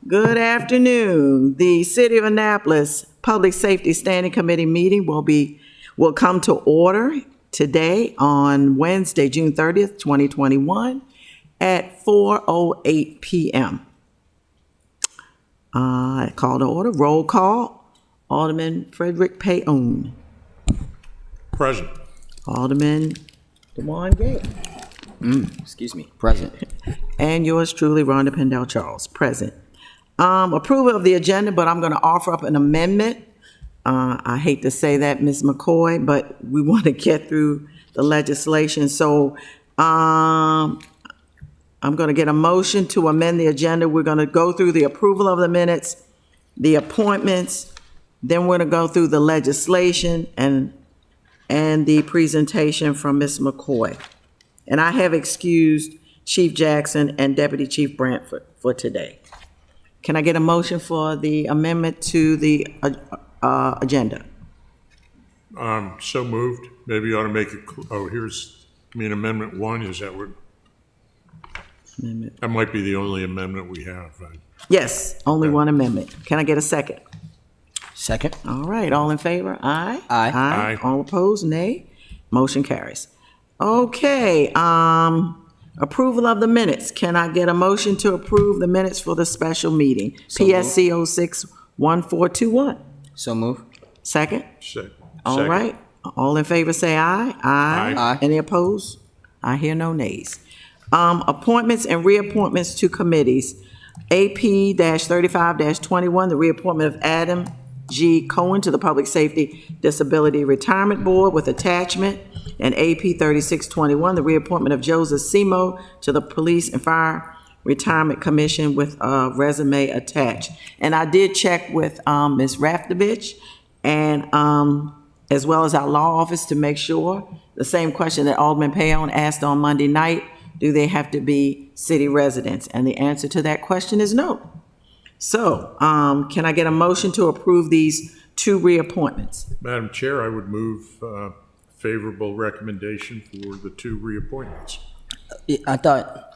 Good afternoon. The City of Annapolis Public Safety Standing Committee meeting will come to order today on Wednesday, June 30th, 2021 at 4:08 p.m. I call to order. Roll call. Alderman Frederick Payon. Present. Alderman DeJuan Gay. Present. And yours truly, Rhonda Pindell Charles, present. Approval of the agenda, but I'm going to offer up an amendment. I hate to say that, Ms. McCoy, but we want to get through the legislation. So I'm going to get a motion to amend the agenda. We're going to go through the approval of the minutes, the appointments, then we're going to go through the legislation and the presentation from Ms. McCoy. And I have excused Chief Jackson and Deputy Chief Brantford for today. Can I get a motion for the amendment to the agenda? So moved. Maybe you ought to make it, amendment 1, is that what? Amendment. That might be the only amendment we have. Yes, only one amendment. Can I get a second? Second. All right, all in favor? Aye. Aye. Aye. All opposed? Nay. Motion carries. Okay, approval of the minutes. Can I get a motion to approve the minutes for the special meeting? PSC 061421. So move. Second? Second. All right. All in favor say aye. Aye. Aye. Any opposed? I hear no nays. Appointments and reappointments to committees. AP-35-21, the reappointment of Adam G. Cohen to the Public Safety Disability Retirement Board with attachment. And AP 3621, the reappointment of Joseph Simo to the Police and Fire Retirement Commission with a resume attached. And I did check with Ms. Raftovich and as well as our law office to make sure, the same question that Alderman Payon asked on Monday night, do they have to be city residents? And the answer to that question is no. So can I get a motion to approve these two reappointments? Madam Chair, I would move favorable recommendation for the two reappointments. I thought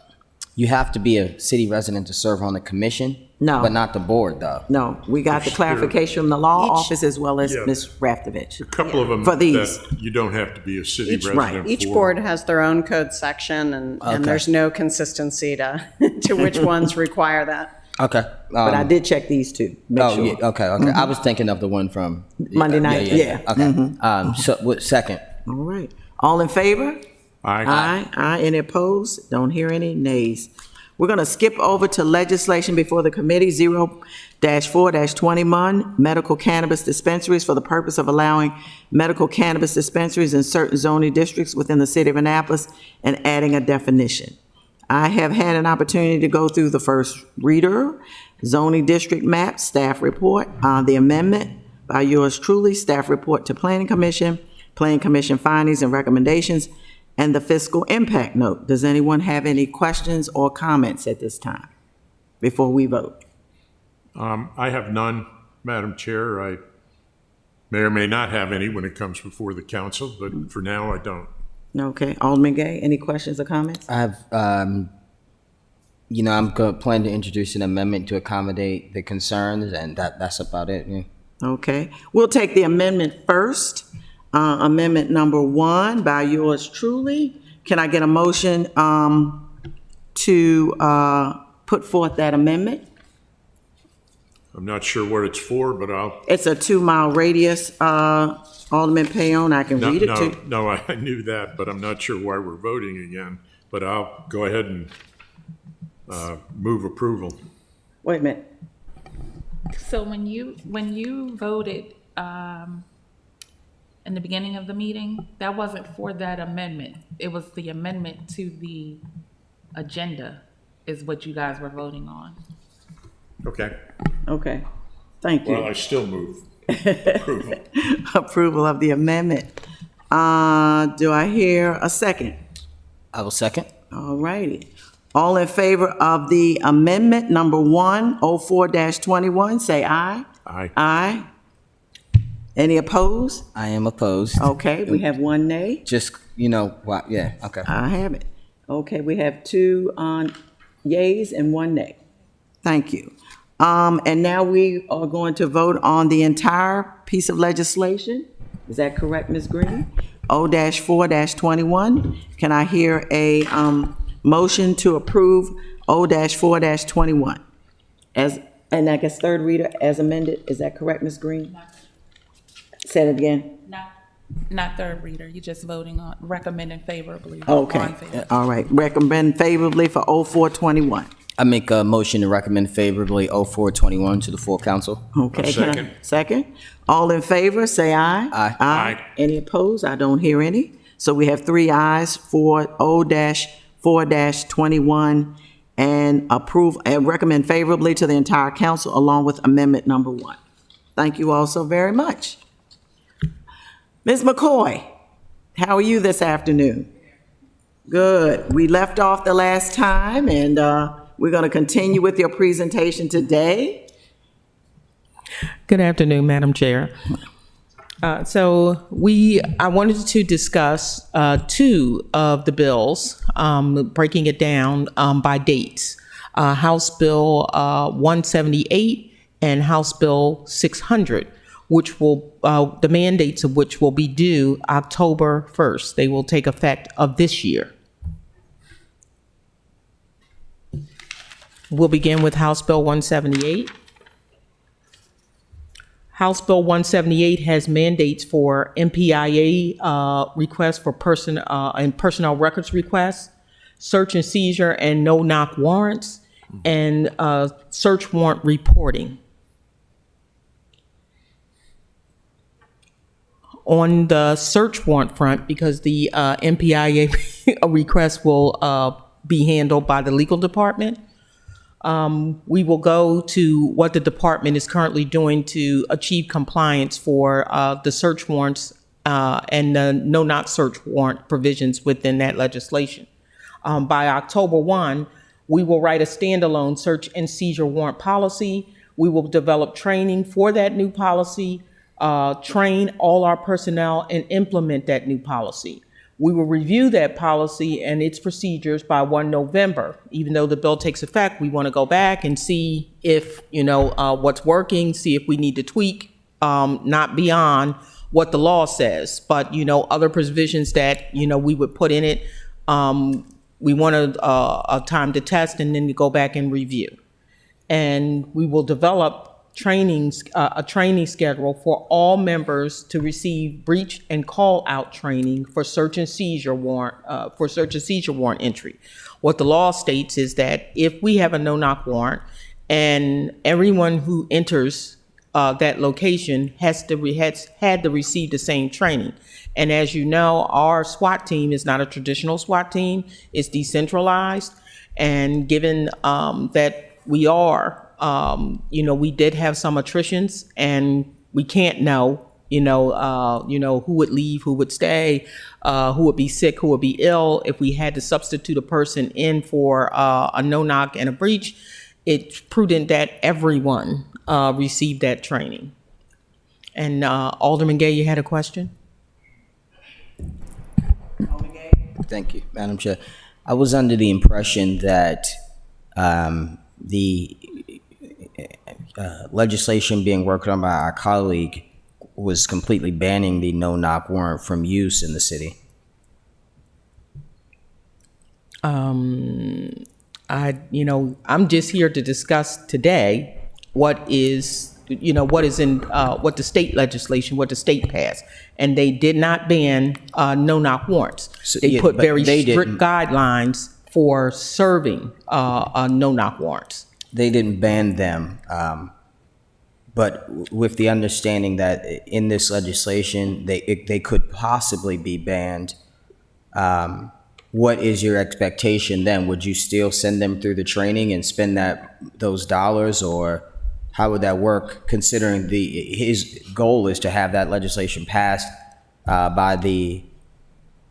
you have to be a city resident to serve on the commission. No. But not the board, though. No, we got the clarification from the law office as well as Yeah. Ms. Raftovich. A couple of them For these. that you don't have to be a city Each- resident right. Each for. board has their own code section, and there's no consistency to which ones require that. Okay. But I did check these two, make sure. Yeah, okay. I was thinking of the one from Monday night, yeah. Okay. So what, second? All right. All in favor? Aye. Aye. Any opposed? Don't hear any nays. We're going to skip over to legislation before the committee, 0-4-21, medical cannabis dispensaries for the purpose of allowing medical cannabis dispensaries in certain zoning districts within the city of Annapolis and adding a definition. I have had an opportunity to go through the first reader, zoning district map, staff report, the amendment by yours truly, staff report to Planning Commission findings and recommendations, and the fiscal impact note. Does anyone have any questions or comments at this time before we vote? I have none, Madam Chair. I may or may not have any when it comes before the council, but for now I don't. Okay, Alderman Gay, any questions or comments? I have, I'm planning to introduce an amendment to accommodate the concerns, and that's about it. Yeah. Okay, we'll take the amendment first. Amendment number 1 by yours truly. Can I get a motion to put forth that amendment? I'm not sure what it's for, but I'll. It's a 2-mile radius, Alderman Payon, I can read it to you. No, I knew that, but I'm not sure why we're voting again. But I'll go ahead and move approval. Wait a minute. So when you voted in the beginning of the meeting, that wasn't for that amendment. It was the amendment to the agenda is what you guys were voting on. Okay. Okay, thank you. Well, I still move approval. Approval of the amendment. Do I hear a second? I will second. All righty. All in favor of the amendment number 1, 04-21, say aye. Aye. Aye. Any opposed? I am opposed. Okay, we have 1 nay. Just, yeah, okay. I have it. Okay, we have 2 yeas and 1 nay. Thank you. And now we are going to vote on the entire piece of legislation. Is that correct, Ms. Green? O-4-21. Can I hear a motion to approve O-4-21? And I guess third reader as amended. Is that correct, Ms. Green? Say it again. Not third reader, you're just voting on, recommending favorably. Okay, On favor. all right. Recommend favorably for O-4-21. I make a motion to recommend favorably 0421 to the full council. Okay. can I- Second. Second. All in favor, say aye. Aye. Aye. Any opposed? I don't hear any. So we have 3 ayes for O-4-21 and approve, and recommend favorably to the entire council along with amendment number 1. Thank you all so very much. Ms. McCoy, how are you this afternoon? Good. We left off the last time, and we're going to continue with your presentation today. Good afternoon, Madam Chair. I wanted to discuss 2 of the bills, breaking it down by dates. House Bill 178 and House Bill 600, which will, the mandates of which will be due October 1st. They will take effect of this year. We'll begin with House Bill 178. House Bill 178 has mandates for MPIA requests for and personnel records requests, search and seizure and no-knock warrants, and search warrant reporting. On the search warrant front, because the MPIA request will be handled by the legal department, we will go to what the department is currently doing to achieve compliance for the search warrants and the no-knock search warrant provisions within that legislation. By October 1, we will write a standalone search and seizure warrant policy. We will develop training for that new policy, train all our personnel, and implement that new policy. We will review that policy and its procedures by 1 November. Even though the bill takes effect, we want to go back and see if, what's working, see if we need to tweak, not beyond what the law says, but, other provisions that, we would put in it. We want a time to test and then to go back and review. And we will develop a training schedule for all members to receive breach and call out training for search and seizure warrant entry. What the law states is that if we have a no-knock warrant and everyone who enters that location has had to receive the same training. And as you know, our SWAT team is not a traditional SWAT team. It's decentralized. And given that we are, we did have some attritions, and we can't know, who would leave, who would stay, who would be sick, who would be ill. If we had to substitute a person in for a no-knock and a breach, it's prudent that everyone receive that training. And Alderman Gay, you had a question? Thank you, Madam Chair. I was under the impression that the legislation being worked on by our colleague was completely banning the no-knock warrant from use in the city. I'm just here to discuss today what is in what the state legislation, what the state passed, and they did not ban no-knock warrants. So, they yeah, put but very they strict didn't. guidelines for serving no-knock warrants. They didn't ban them, but with the understanding that in this legislation, they could possibly be banned. What is your expectation then? Would you still send them through the training and spend those dollars, or how would that work, considering his goal is to have that legislation passed by the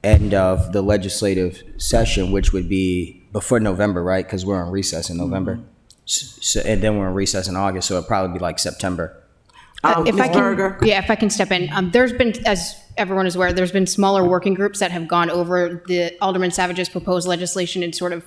end of the legislative session, which would be before November, right? Because we're on recess in November. Mm-hmm. So, and then we're in recess in August, so it'll probably be like September. Ms. Berger? If I can step in, there's been, as everyone is aware, there's been smaller working groups that have gone over the Alderman Savage's proposed legislation and sort of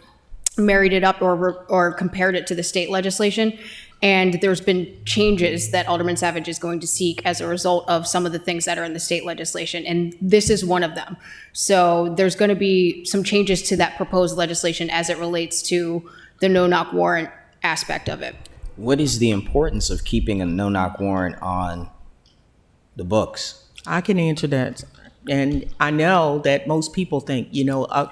married it up or compared it to the state legislation. And there's been changes that Alderman Savage is going to seek as a result of some of the things that are in the state legislation, and this is one of them. So there's going to be some changes to that proposed legislation as it relates to the no-knock warrant aspect of it. What is the importance of keeping a no-knock warrant on the books? I can answer that. And I know that most people think,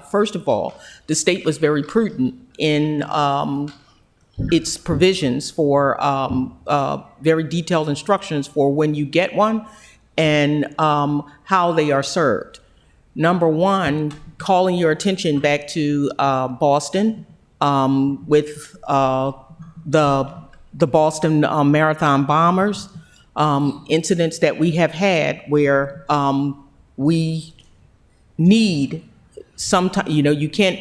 first of all, the state was very prudent in its provisions for very detailed instructions for when you get one and how they are served. Number one, calling your attention back to Boston with the Boston Marathon bombers, incidents that we have had where we need sometimes, you can't,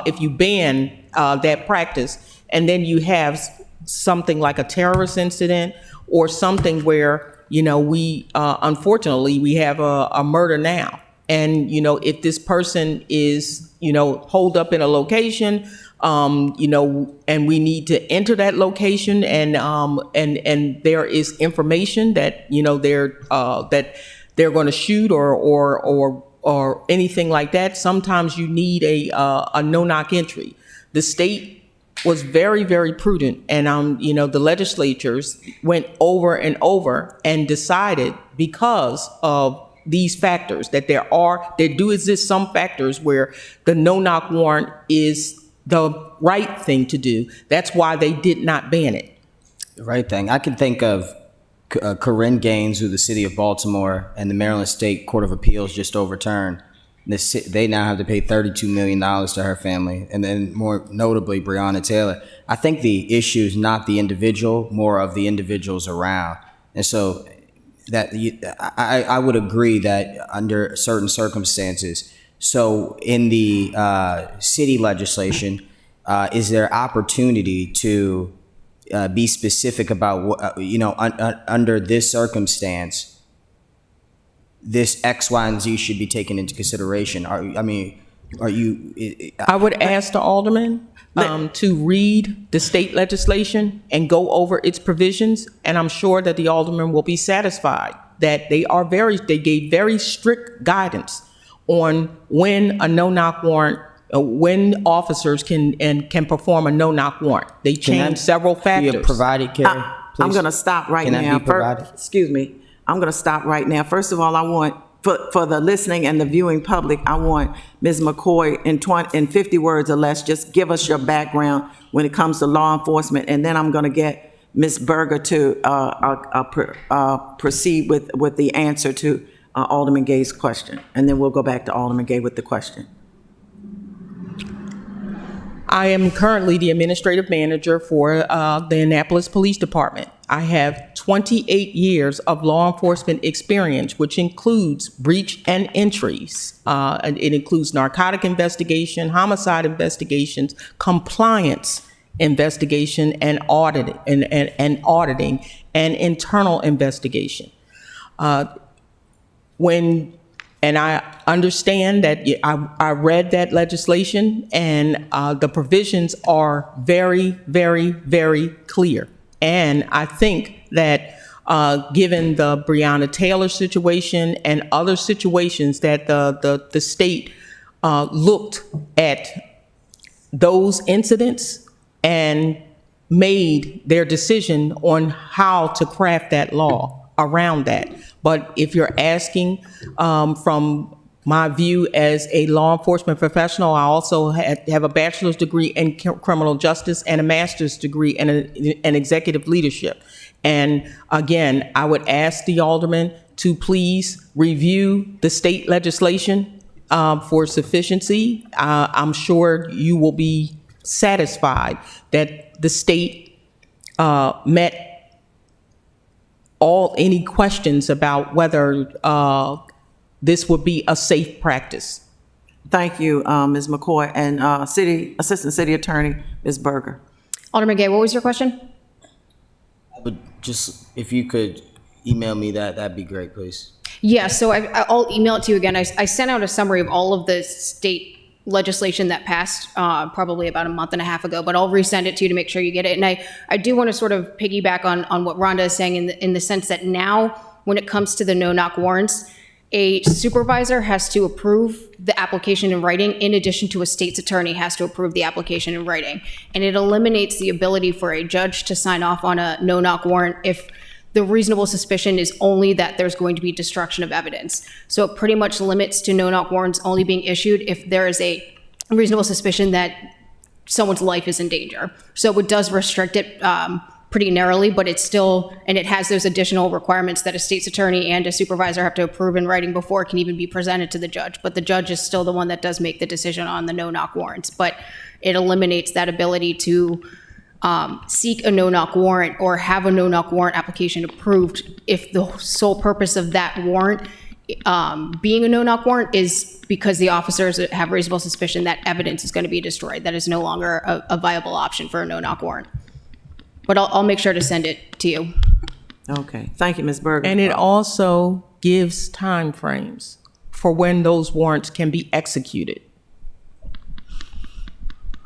if you ban that practice and then you have something like a terrorist incident or something where, we, unfortunately, we have a murder now. And, if this person is, holed up in a location, and we need to enter that location and there is information that, that they're going to shoot or anything like that, sometimes you need a no-knock entry. The state was very, very prudent, and the legislatures went over and over and decided, because of these factors, that there do exist some factors where the no-knock warrant is the right thing to do. That's why they did not ban it. The right thing. I can think of Corinne Gaines, who the city of Baltimore and the Maryland State Court of Appeals just overturned. They now have to pay $32 million to her family, and then more notably, Breonna Taylor. I think the issue is not the individual, more of the individuals around. And so that I would agree that under certain circumstances. So in the city legislation, is there opportunity to be specific about what, under this circumstance, this X, Y, and Z should be taken into consideration? I would ask the alderman to read the state legislation and go over its provisions, and I'm sure that the alderman will be satisfied that they gave very strict guidance on when a no-knock warrant, when officers can perform a no-knock warrant. They changed several factors. Be provided, Kerrie, please? I'm going to stop right Can that now. be provided? Excuse me. I'm going to stop right now. First of all, I want, for the listening and the viewing public, I want Ms. McCoy in 50 words or less, just give us your background when it comes to law enforcement, and then I'm going to get Ms. Berger to proceed with the answer to Alderman Gay's question, and then we'll go back to Alderman Gay with the question. I am currently the administrative manager for the Annapolis Police Department. I have 28 years of law enforcement experience, which includes breach and entries. And it includes narcotic investigation, homicide investigations, compliance investigation, and auditing, and auditing, and internal investigation. And I understand that I read that legislation, and the provisions are very, very, very clear. And I think that given the Breonna Taylor situation and other situations, that the state looked at those incidents and made their decision on how to craft that law around that. But if you're asking from my view as a law enforcement professional, I also have a bachelor's degree in criminal justice and a master's degree in executive leadership. And again, I would ask the alderman to please review the state legislation for sufficiency. I'm sure you will be satisfied that the state met any questions about whether this would be a safe practice. Thank you, Ms. McCoy, and Assistant City Attorney, Ms. Berger. Alderman Gay, what was your question? But just, if you could email me that'd be great, please. Yeah, so I'll email it to you again. I sent out a summary of all of the state legislation that passed probably about a month and a half ago, but I'll resend it to you to make sure you get it. And I do want to sort of piggyback on what Rhonda is saying in the sense that now, when it comes to the no-knock warrants, a supervisor has to approve the application in writing in addition to a state's attorney has to approve the application in writing. And it eliminates the ability for a judge to sign off on a no-knock warrant if the reasonable suspicion is only that there's going to be destruction of evidence. So it pretty much limits to no-knock warrants only being issued if there is a reasonable suspicion that someone's life is in danger. So it does restrict it pretty narrowly, but it's still, and it has those additional requirements that a state's attorney and a supervisor have to approve in writing before it can even be presented to the judge. But the judge is still the one that does make the decision on the no-knock warrants. But it eliminates that ability to seek a no-knock warrant or have a no-knock warrant application approved if the sole purpose of that warrant being a no-knock warrant is because the officers have reasonable suspicion that evidence is going to be destroyed. That is no longer a viable option for a no-knock warrant. But I'll make sure to send it to you. Okay, thank you, Ms. Berger. And it also gives timeframes for when those warrants can be executed.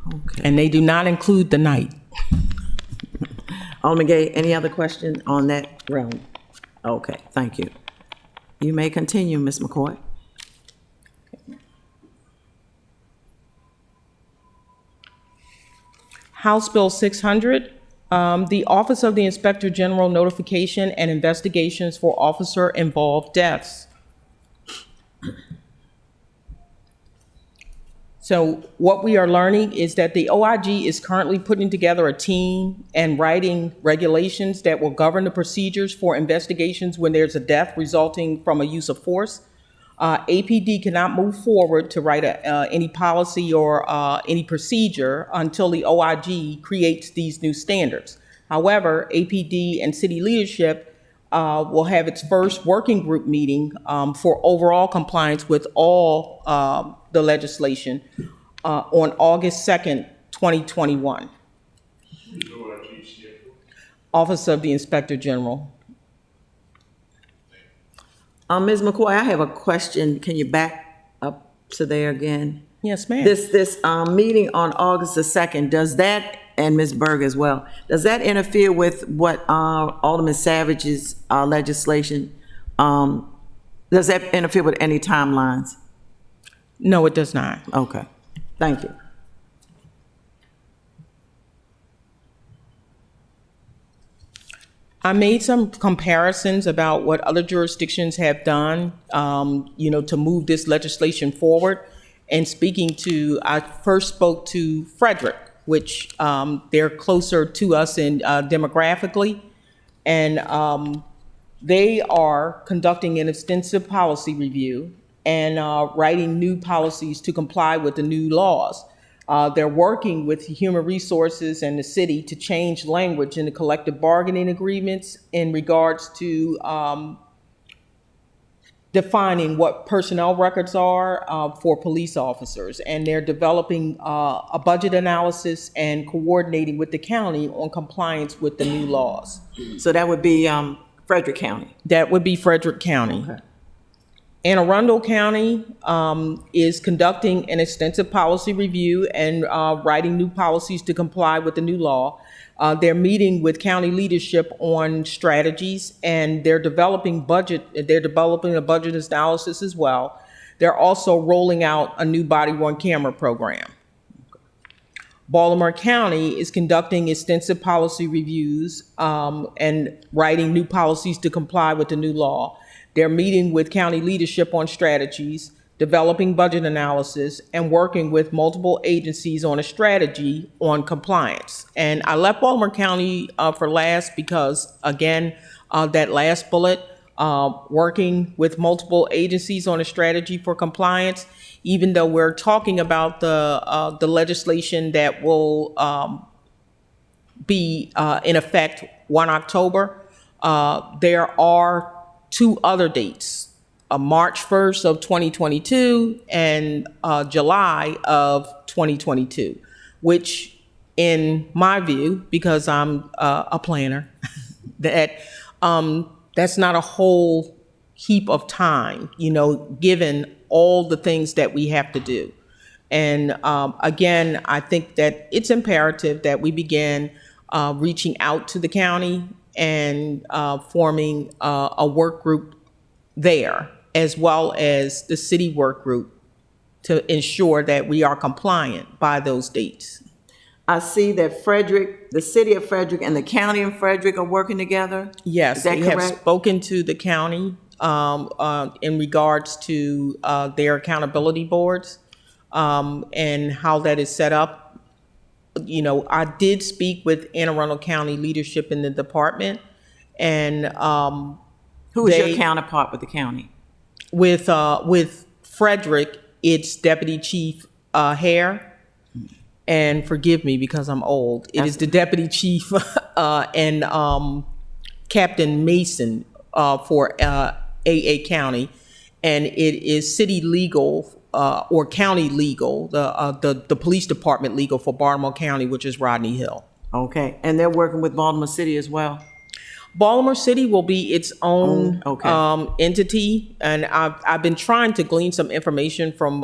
Okay. And they do not include the night. Alderman Gay, any other question on that realm? Okay, thank you. You may continue, Ms. McCoy. House Bill 600, the Office of the Inspector General Notification and Investigations for Officer-Involved Deaths. So what we are learning is that the OIG is currently putting together a team and writing regulations that will govern the procedures for investigations when there's a death resulting from a use of force. APD cannot move forward to write any policy or any procedure until the OIG creates these new standards. However, APD and city leadership will have its first working group meeting for overall compliance with all the legislation on August 2nd, 2021. Office of the Inspector General. Ms. McCoy, I have a question. Can you back up to there again? Yes, ma'am. This meeting on August the 2nd, does that, and Ms. Berger as well, does that interfere with what Alderman Savage's legislation? Does that interfere with any timelines? No, it does not. Okay, thank you. I made some comparisons about what other jurisdictions have done, to move this legislation forward. And I first spoke to Frederick, which they're closer to us demographically. And they are conducting an extensive policy review and writing new policies to comply with the new laws. They're working with Human Resources and the city to change language in the collective bargaining agreements in regards to defining what personnel records are for police officers. And they're developing a budget analysis and coordinating with the county on compliance with the new laws. So that would be Frederick County? That would be Frederick County. Okay. Anne Arundel County is conducting an extensive policy review and writing new policies to comply with the new law. They're meeting with county leadership on strategies, and they're developing a budget analysis as well. They're also rolling out a new body-worn camera program. Baltimore County is conducting extensive policy reviews and writing new policies to comply with the new law. They're meeting with county leadership on strategies, developing budget analysis, and working with multiple agencies on a strategy on compliance. And I left Baltimore County for last because, again, that last bullet, working with multiple agencies on a strategy for compliance, even though we're talking about the legislation that will be in effect 1 October, there are 2 other dates, March 1st of 2022 and July of 2022, which in my view, because I'm a planner, that's not a whole heap of time, given all the things that we have to do. And again, I think that it's imperative that we begin reaching out to the county and forming a work group there, as well as the city work group, to ensure that we are compliant by those dates. I see that Frederick, the city of Frederick and the county of Frederick are working together? Yes, Is that they have correct? spoken to the county in regards to their accountability boards and how that is set up. You know, I did speak with Anne Arundel County leadership in the department, and Who is your they- counterpart with the county? with Frederick, it's Deputy Chief Hare. And forgive me because I'm old. It is the Deputy Chief and Captain Mason for AA County, and it is city legal or county legal, the police department legal for Baltimore County, which is Rodney Hill. Okay, and they're working with Baltimore City as well? Baltimore City will be its own okay. entity, and I've been trying to glean some information from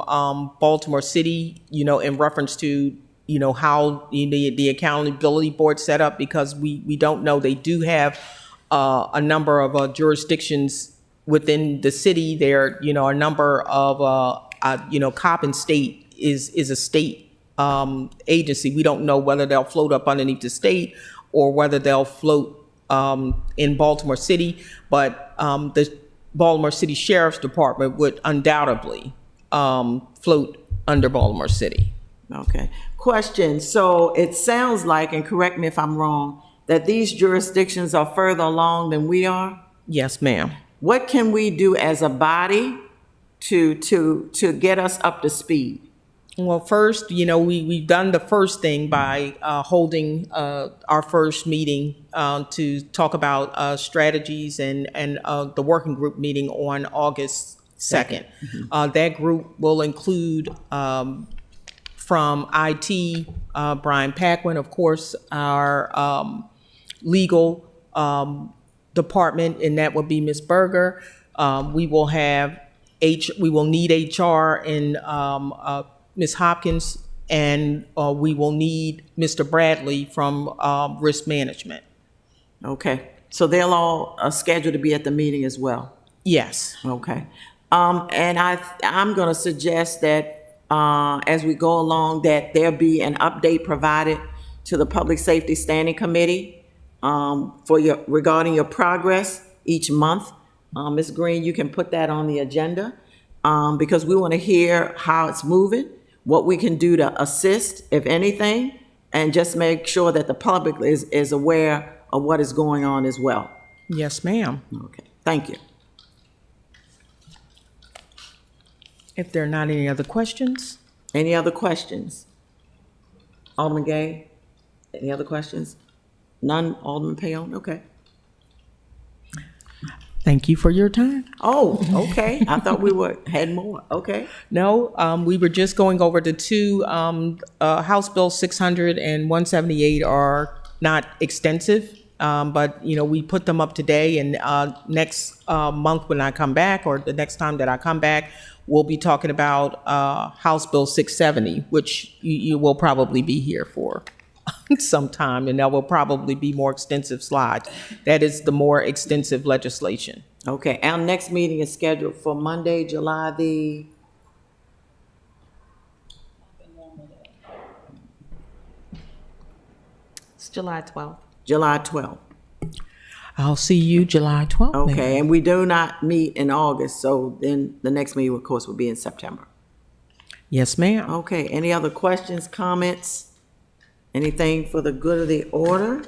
Baltimore City, you know, in reference to, you know, how the accountability board set up, because we don't know. They do have a number of jurisdictions within the city. There, you know, a number of you know, Coppin State is a state agency. We don't know whether they'll float up underneath the state or whether they'll float in Baltimore City, but the Baltimore City Sheriff's Department would undoubtedly float under Baltimore City. Okay. Question, so it sounds like, and correct me if I'm wrong, that these jurisdictions are further along than we are? Yes, ma'am. What can we do as a body to get us up to speed? Well, first, you know, we've done the first thing by holding our first meeting to talk about strategies and the working group meeting on August 2nd. That group will include from IT, Brian Paquin, of course, our legal department, and that would be Ms. Berger. We will have we will need HR and Ms. Hopkins, and we will need Mr. Bradley from risk management. Okay, so they'll all scheduled to be at the meeting as well? Yes. Okay. And I'm going to suggest that as we go along, that there be an update provided to the Public Safety Standing Committee regarding your progress each month. Ms. Green, you can put that on the agenda because we want to hear how it's moving, what we can do to assist, if anything, and just make sure that the public is aware of what is going on as well. Yes, ma'am. Okay, thank you. If there are not any other questions. Any other questions? Alderman Gay, any other questions? None, Alderman Payon, okay. Thank you for your time. Oh, okay, I thought we had more, okay. No, we were just going over the two, House Bill 600 and 178 are not extensive, but, you know, we put them up today, and next month when I come back, or the next time that I come back, we'll be talking about House Bill 670, which you will probably be here for some time, and there will probably be more extensive slides. That is the more extensive legislation. Okay, our next meeting is scheduled for Monday, July the... It's July 12th. July 12th. I'll see you July 12th. ma'am. Okay, and we do not meet in August, so then the next meeting, of course, will be in September. Yes, ma'am. Okay, any other questions, comments? Anything for the good of the order?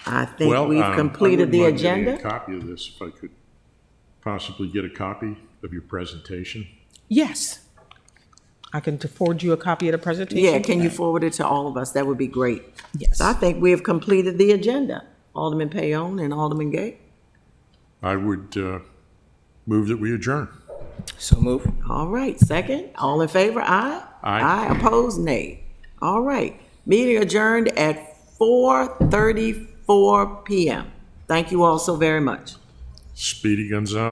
I think we've completed the agenda. I wouldn't mind getting a copy of this, if I could possibly get a copy of your presentation. Yes. I can forward you a copy of the presentation. Yeah, can you forward it to all of us? That would be great. Yes. So I think we have completed the agenda. Alderman Payon and Alderman Gay. I would move that we adjourn. So move. All right, second. All in favor, aye? Aye. Aye, opposed, nay. All right, meeting adjourned at 4:34 p.m. Thank you all so very much. Speedy Gonzalez.